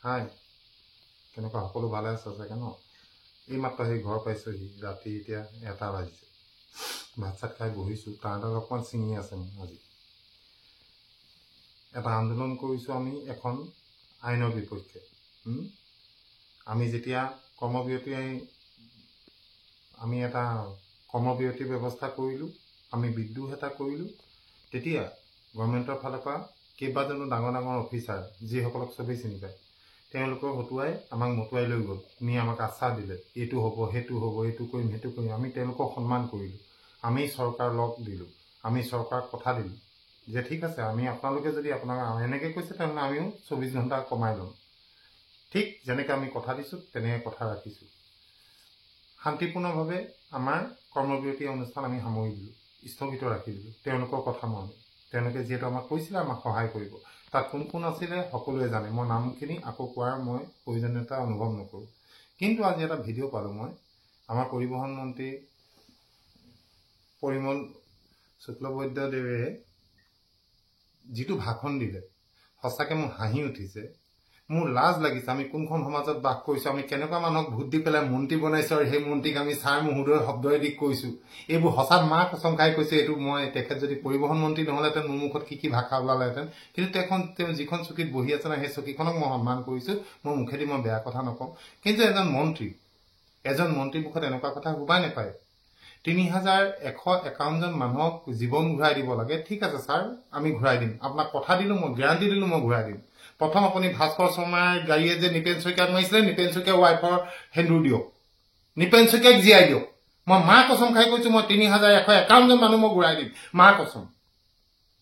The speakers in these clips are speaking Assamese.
হাই কেনেকুৱা সকলো ভালে আছে চাগে ন এইমাত্ৰ সেই ঘৰ পাইছোহি ৰাতি এতিয়া 1টা বাজিছে ভাত চাত খাই বহিছোঁ কাৰেণ্টত অকণমান ছিঙি আছে মোৰ আজি এটা আন্দোলন কৰিছোঁ আমি এখন আইনৰ বিপক্ষে আমি যেতিয়া আমি এটা কৰ্মবিৰতি ব্যৱস্থা কৰিলোঁ আমি বিদ্ৰোহ এটা কৰিলোঁ তেতিয়া গভৰ্ণমেণ্টৰ ফালৰ পৰা কেইবাজনো ডাঙৰ ডাঙৰ অফিচাৰ যিসকলক চবেই চিনি পায় তেওঁলোকৰ হতুৱাই আমাক মতুৱাই লৈ গ'ল নি আমাক আশ্বাস দিলে এইটো হ'ব সেইটো হ'ব এইটো কৰিম সেইটো কৰিম আমি তেওঁলোকক সন্মান কৰিলোঁ আমি চৰকাৰ লগ দিলোঁ আমি চৰকাৰক কথা দিলোঁ যে ঠিক আছে আমি আপোনালোকে যদি আপোনাক এনেকৈ কৈছে তেনেহ'লে আমিও 24 ঘণ্টা কমাই ল'ম ঠিক যেনেকৈ আমি কথা দিছোঁ তেনেকৈ কথা ৰাখিছোঁ শান্তিপূৰ্ণভাৱে আমাৰ কৰ্মবিৰতি অনুষ্ঠান আমি সামৰি দিলোঁ স্থগিত ৰাখি দিলোঁ তেওঁলোকৰ কথা মানি তেওঁলোকে যিহেতু আমাক কৈছিলে আমাক সহায় কৰিব তাত কোন কোন আছিলে সকলোৱে জানে মই নামখিনি আকৌ কোৱাৰ মই প্ৰয়োজনীয়তা অনুভৱ নকৰোঁ কিন্তু আজি এটা ভিডিঅ' পালোঁ মই আমাৰ পৰিবহণ মন্ত্ৰী পৰিমল শুক্লবৈদ্যদেৱে যিটো ভাষণ দিলে সঁচাকৈ মোৰ হাঁহি উঠিছে মোৰ লাজ লাগিছে আমি কোনখন সমাজত বাস কৰিছোঁ আমি কেনেকুৱা মানুহক ভোট দি পেলাই মন্ত্ৰী বনাইছোঁ আৰু সেই মন্ত্ৰীক আমি ছাৰ মহোদয় শব্দৰেদি কৈছোঁ এইবোৰ সঁচা মা কচম খাই কৈছে এইটো মই তেখেত যদি পৰিবহণ মন্ত্ৰী নহ'লেহেঁতেন মোৰ মুখত কি ভাষা ওলালেহেঁতেন কিন্তু তেওঁ যিখন চকীত বহি আছে না সেই চকীখনক মই সন্মান কৰিছোঁ মোৰ মুখেদি মই বেয়া কথা নকওঁ কিন্তু এজন মন্ত্ৰীৰ মুখত এনেকুৱা কথা শুবাই নাপায় 3151জন মানুহক জীৱন ঘূৰাই দিব লাগে ঠিক আছে ছাৰ আমি ঘূৰাই দিম আপোনাক কথা দিলোঁ মই গ্যাৰাণ্টি দিলোঁ মই ঘূৰাই দিম প্ৰথম আপুনি ভাস্কৰ শৰ্মাৰ গাড়ীয়ে যে নিপেন শইকীয়াক মাৰিছিলে নিপেন শইকীয়াৰ ৱাইফৰ সেন্দুৰ দিয়ক নিপেন শইকীয়াক জীয়াই দিয়ক মই মা কচম খাই কৈছোঁ মই 3151জন মানুহ মই ঘূৰাই দিম মা কচম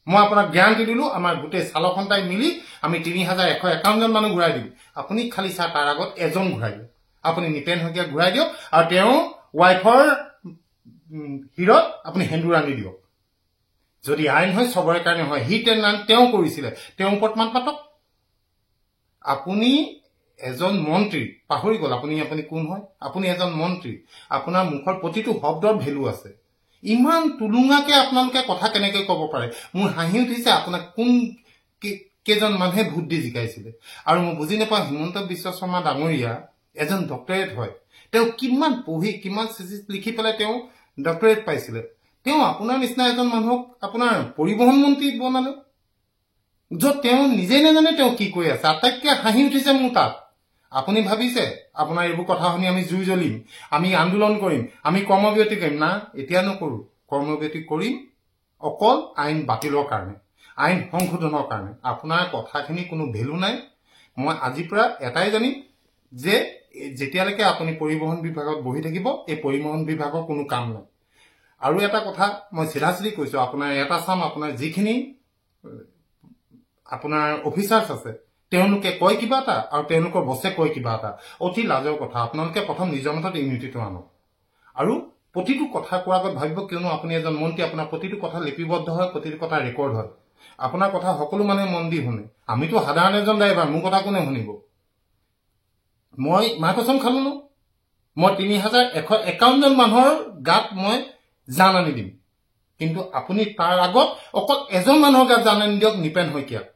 মই আপোনাক গ্যাৰাণ্টি দিলোঁ আমাৰ গোটেই চালকসন্তাই মিলি আমি 3151জন মানুহ ঘূৰাই দিম আপুনি খালি ছাৰ তাৰ আগত এজন ঘূৰাই দিয়ক আপুনি নিপেন শইকীয়াক ঘূৰাই দিয়ক আৰু তেওঁ ৱাইফৰ হিৰত আপুনি সেন্দুৰ আনি দিয়ক যদি আইন হয় চবৰে কাৰণে হয় হিট এণ্ড ৰান তেওঁ কৰিছিলে তেওঁ ওপৰত মান পাতক আপুনি এজন মন্ত্ৰী পাহৰি গ'ল আপুনি কোন হয় আপুনি এজন মন্ত্ৰী আপোনাৰ মুখৰ প্ৰতিটো শব্দৰ ভেলু আছে ইমান তুলুঙাকে আপোনালোকে কথা কেনেকৈ ক'ব পাৰে মোৰ হাঁহি উঠিছে আপোনাক কোন কেইজন মানুহে ভোট দি জিকাইছিলে আৰু মই বুজি নাপাওঁ হিমন্ত বিশ্ব শৰ্মা ডাঙৰীয়া এজন ডক্টৰেট হয় তেওঁ কিমান পঢ়ি কিমান চিঠি লিখি পেলাই তেওঁ ডক্টৰেট পাইছিলে তেওঁ আপোনাৰ নিচিনা এজন মানুহক আপোনাৰ পৰিবহণ মন্ত্ৰী বনালে য'ত তেওঁ নিজে নাজানে তেওঁ কি কৈ আছে আটাইতকৈ হাঁহি উঠিছে মোৰ তাত আপুনি ভাবিছে আপোনাৰ এইবোৰ কথা শুনি আমি জুই জ্বলিম আমি আন্দোলন কৰিম আমি কৰ্মবিৰতি কৰিম না এতিয়া নকৰোঁ কৰ্মবিৰতি কৰিম অকল আইন বাতিলৰ কাৰণে আইন সংশোধনৰ কাৰণে আপোনাৰ কথাখিনি কোনো ভেলু নাই মই আজিৰ পৰা এটাই জানিম যে যেতিয়ালৈকে আপুনি পৰিবহণ বিভাগত বহি থাকিব এই পৰিবহণ বিভাগৰ কোনো কাম নাই আৰু এটা কথা মই চিধাচিধি কৈছোঁ আপোনাৰ এটা চাম আপোনাৰ যিখিনি আপোনাৰ অফিচাৰ্ছ আছে তেওঁলোকে কয় কিবা এটা আৰু তেওঁলোকৰ বছে কয় কিবা এটা অতি লাজৰ কথা আপোনালোকে প্ৰথম নিজৰ মতত ইউনিটিটো আনক আৰু প্ৰতিটো কথা কোৱাৰ আগত ভাবিব কিয়নো আপুনি এজন মন্ত্ৰী আপোনাৰ প্ৰতিটো কথা লিপিবদ্ধ হয় প্ৰতিটো কথা ৰেকৰ্ড হয় আপোনাৰ কথা সকলো মানুহে মন দি শুনে আমিতো সাধাৰণ এজন ড্ৰাইভাৰ মোৰ কথা কোনে শুনিব মই মা কচম খালোঁ ন মই 3151জন মানুহৰ গাত মই জান আনি দিম কিন্তু আপুনি তাৰ আগত অকল এজন মানুহৰ গাত জান আনি দিয়ক নিপেন শইকীয়াক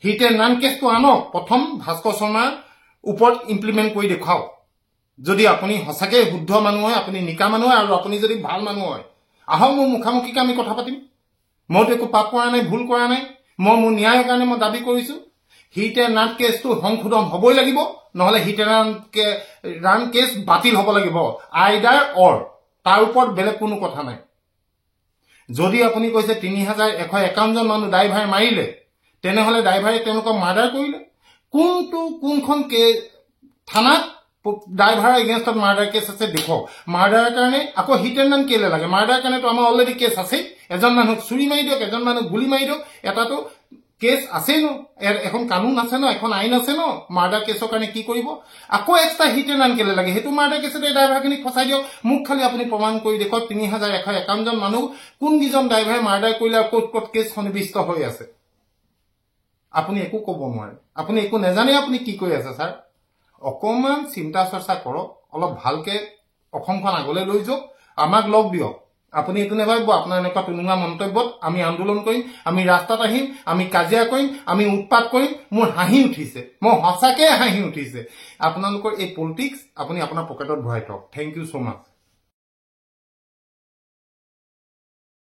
হিট এণ্ড ৰান কেছটো আনক প্ৰথম ভাস্কৰ শৰ্মাৰ ওপৰত ইমপ্লিমেণ্ট কৰি দেখুৱাওক যদি আপুনি সঁচাকৈ শুদ্ধ মানুহ হয় আপুনি নিকা মানুহ হয় আৰু আপুনি যদি ভাল মানুহ হয় আহক মোৰ মুখামুখিকৈ আমি কথা পাতিম মইতো একো পাপ কৰা নাই ভুল কৰা নাই মই মোৰ ন্যায়ৰ কাৰণে মই দাবী কৰিছোঁ হিট এণ্ড ৰান কেছটো সংশোধন হ'বই লাগিব নহ'লে হিট এণ্ড ৰান কেছ বাতিল হ'ব লাগিব আইডাৰ অৰ তাৰ ওপৰত বেলেগ কোনো কথা নাই যদি আপুনি কৈছে 3151জন মানুহ ড্ৰাইভাৰে মাৰিলে তেনেহ'লে ড্ৰাইভাৰে তেওঁলোকক মাৰ্ডাৰ কৰিলে কোনখন থানাত ড্ৰাইভাৰৰ এগেইনষ্টত মাৰ্ডাৰ কেছ আছে দেখুৱাওক মাৰ্ডাৰৰ কাৰণে আকৌ হিট এণ্ড ৰান কেলে লাগে মাৰ্ডাৰৰ কাৰণেতো আমাৰ অলৰেডি কেছ আছেই এজন মানুহক চুৰি মাৰি দিয়ক এজন মানুহক গুলি মাৰি দিয়ক এটাতো কেছ আছেই ন এখন কানুন আছে ন এখন আইন আছে ন মাৰ্ডাৰ কেছৰ কাৰণে কি কৰিব আকৌ এক্সট্ৰা হিট এণ্ড ৰান কেলে লাগে সেইটো মাৰ্ডাৰ কেছতে ড্ৰাইভাৰখিনিক ফচাই দিয়ক মোক খালি আপুনি প্ৰমাণ কৰি দেখুৱাওক 3151জন মানুহ কোনকেইজন ড্ৰাইভাৰে মাৰ্ডাৰ কৰিলে আৰু ক'ত কেছ সন্নিৱিষ্ট হৈ আছে আপুনি একো ক'ব নোৱাৰে আপুনি একো নাজানে আপুনি কি কৈ আছে ছাৰ অকণমান চিন্তা চৰ্চা কৰক অলপ ভালকৈ অসমখন আগলৈ লৈ যাওক আমাক লগ দিয়ক আপুনি এইটো নাভাবিব আপোনাৰ এনেকুৱা টুলুঙা মন্তব্যত আমি আন্দোলন কৰিম, আমি ৰাস্তাত আহিম, আমি কাজিয়া কৰিম, আমি উৎপাত কৰিম। মোৰ হাঁহি উঠিছে, মোৰ সঁচাকৈ হাঁহি উঠিছে। আপোনালোকৰ এই পলিটিক্স আপুনি আপোনাৰ পকেটত ভৰাই থওক। Thank you so' much.